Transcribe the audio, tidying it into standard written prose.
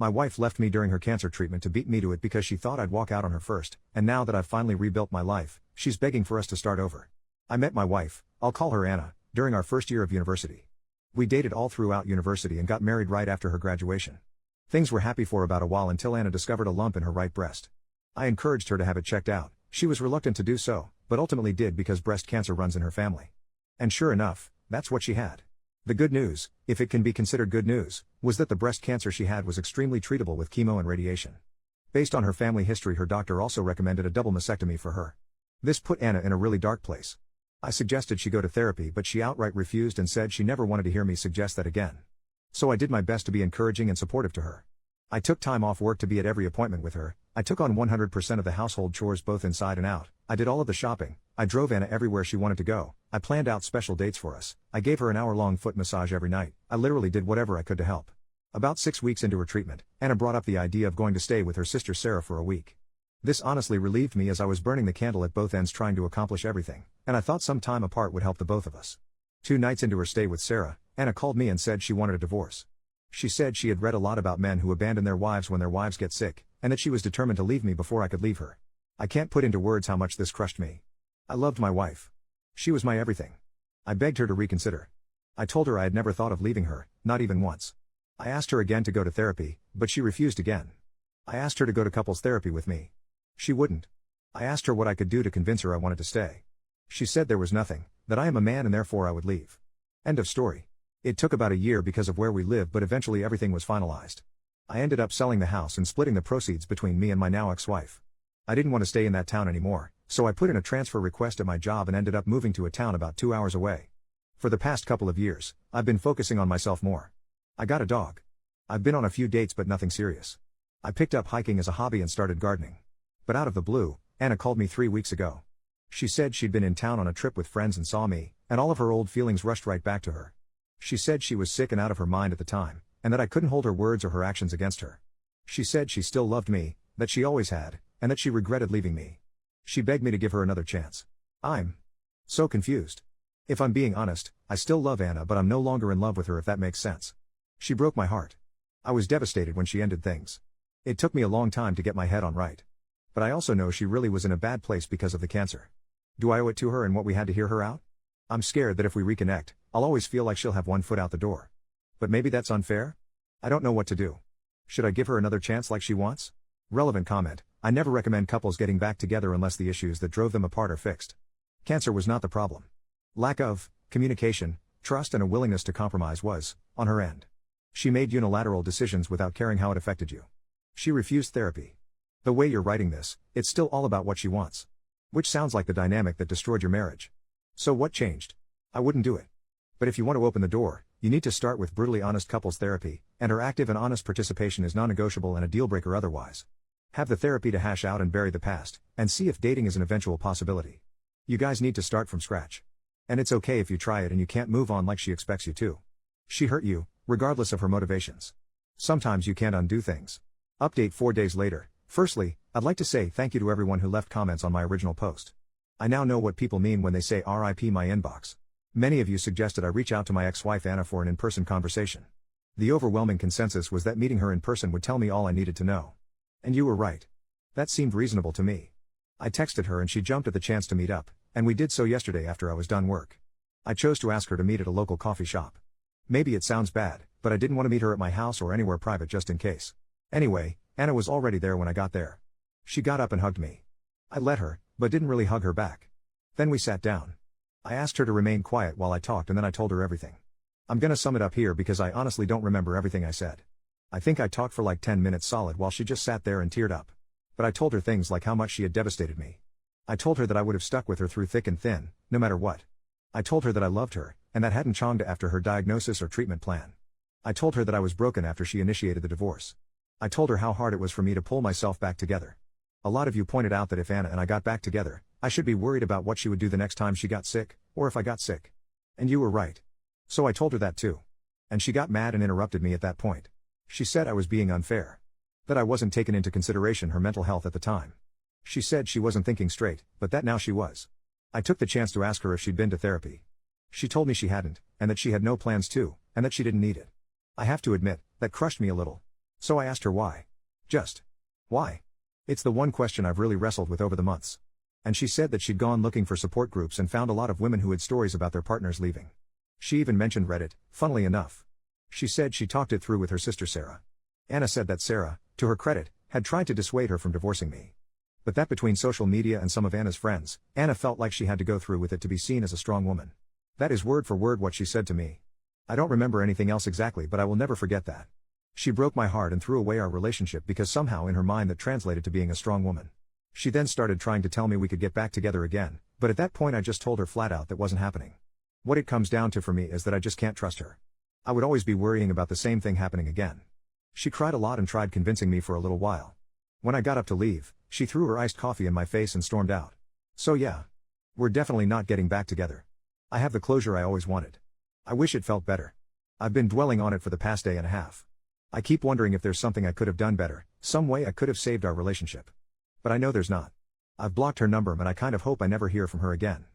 My wife left me during her cancer treatment to beat me to it because she thought I'd walk out on her first, and now that I've finally rebuilt my life, she's begging for us to start over. I met my wife, I'll call her Anna, during our first year of university. We dated all throughout university and got married right after her graduation. Things were happy for about a while until Anna discovered a lump in her right breast. I encouraged her to have it checked out. She was reluctant to do so, but ultimately did because breast cancer runs in her family. And sure enough, that's what she had. The good news, if it can be considered good news, was that the breast cancer she had was extremely treatable with chemo and radiation. Based on her family history, her doctor also recommended a double mastectomy for her. This put Anna in a really dark place. I suggested she go to therapy, but she outright refused and said she never wanted to hear me suggest that again. So I did my best to be encouraging and supportive to her. I took time off work to be at every appointment with her. I took on 100% of the household chores both inside and out. I did all of the shopping. I drove Anna everywhere she wanted to go. I planned out special dates for us. I gave her an hour-long foot massage every night. I literally did whatever I could to help. About 6 weeks into her treatment, Anna brought up the idea of going to stay with her sister Sarah for a week. This honestly relieved me as I was burning the candle at both ends trying to accomplish everything, and I thought some time apart would help the both of us. 2 nights into her stay with Sarah, Anna called me and said she wanted a divorce. She said she had read a lot about men who abandon their wives when their wives get sick, and that she was determined to leave me before I could leave her. I can't put into words how much this crushed me. I loved my wife. She was my everything. I begged her to reconsider. I told her I had never thought of leaving her, not even once. I asked her again to go to therapy, but she refused again. I asked her to go to couples therapy with me. She wouldn't. I asked her what I could do to convince her I wanted to stay. She said there was nothing, that I am a man and therefore I would leave. End of story. It took about a year because of where we lived, but eventually everything was finalized. I ended up selling the house and splitting the proceeds between me and my now ex-wife. I didn't want to stay in that town anymore, so I put in a transfer request at my job and ended up moving to a town about 2 hours away. For the past couple of years, I've been focusing on myself more. I got a dog. I've been on a few dates but nothing serious. I picked up hiking as a hobby and started gardening. But out of the blue, Anna called me 3 weeks ago. She said she'd been in town on a trip with friends and saw me, and all of her old feelings rushed right back to her. She said she was sick and out of her mind at the time, and that I couldn't hold her words or her actions against her. She said she still loved me, that she always had, and that she regretted leaving me. She begged me to give her another chance. I'm so confused. If I'm being honest, I still love Anna, but I'm no longer in love with her, if that makes sense. She broke my heart. I was devastated when she ended things. It took me a long time to get my head on right. But I also know she really was in a bad place because of the cancer. Do I owe it to her and what we had to hear her out? I'm scared that if we reconnect, I'll always feel like she'll have one foot out the door. But maybe that's unfair? I don't know what to do. Should I give her another chance like she wants? Relevant comment: I never recommend couples getting back together unless the issues that drove them apart are fixed. Cancer was not the problem. Lack of communication, trust and a willingness to compromise was, on her end. She made unilateral decisions without caring how it affected you. She refused therapy. The way you're writing this, it's still all about what she wants. Which sounds like the dynamic that destroyed your marriage. So what changed? I wouldn't do it. But if you want to open the door, you need to start with brutally honest couples therapy, and her active and honest participation is non-negotiable and a deal-breaker otherwise. Have the therapy to hash out and bury the past, and see if dating is an eventual possibility. You guys need to start from scratch. And it's okay if you try it and you can't move on like she expects you to. She hurt you, regardless of her motivations. Sometimes you can't undo things. Update 4 days later. Firstly, I'd like to say thank you to everyone who left comments on my original post. I now know what people mean when they say RIP my inbox. Many of you suggested I reach out to my ex-wife Anna for an in-person conversation. The overwhelming consensus was that meeting her in person would tell me all I needed to know. And you were right. That seemed reasonable to me. I texted her and she jumped at the chance to meet up, and we did so yesterday after I was done work. I chose to ask her to meet at a local coffee shop. Maybe it sounds bad, but I didn't want to meet her at my house or anywhere private just in case. Anyway, Anna was already there when I got there. She got up and hugged me. I let her, but didn't really hug her back. Then we sat down. I asked her to remain quiet while I talked and then I told her everything. I'm gonna sum it up here because I honestly don't remember everything I said. I think I talked for like 10 minutes solid while she just sat there and teared up. But I told her things like how much she had devastated me. I told her that I would have stuck with her through thick and thin, no matter what. I told her that I loved her, and that hadn't changed after her diagnosis or treatment plan. I told her that I was broken after she initiated the divorce. I told her how hard it was for me to pull myself back together. A lot of you pointed out that if Anna and I got back together, I should be worried about what she would do the next time she got sick, or if I got sick. And you were right. So I told her that too. And she got mad and interrupted me at that point. She said I was being unfair. That I wasn't taking into consideration her mental health at the time. She said she wasn't thinking straight, but that now she was. I took the chance to ask her if she'd been to therapy. She told me she hadn't, and that she had no plans to, and that she didn't need it. I have to admit, that crushed me a little. So I asked her why. Just. Why? It's the one question I've really wrestled with over the months. And she said that she'd gone looking for support groups and found a lot of women who had stories about their partners leaving. She even mentioned Reddit, funnily enough. She said she talked it through with her sister Sarah. Anna said that Sarah, to her credit, had tried to dissuade her from divorcing me. But that between social media and some of Anna's friends, Anna felt like she had to go through with it to be seen as a strong woman. That is word for word what she said to me. I don't remember anything else exactly, but I will never forget that. She broke my heart and threw away our relationship because somehow in her mind that translated to being a strong woman. She then started trying to tell me we could get back together again, but at that point I just told her flat out that wasn't happening. What it comes down to for me is that I just can't trust her. I would always be worrying about the same thing happening again. She cried a lot and tried convincing me for a little while. When I got up to leave, she threw her iced coffee in my face and stormed out. So yeah. We're definitely not getting back together. I have the closure I always wanted. I wish it felt better. I've been dwelling on it for the past day and a half. I keep wondering if there's something I could have done better, some way I could have saved our relationship. But I know there's not. I've blocked her number and I kind of hope I never hear from her again.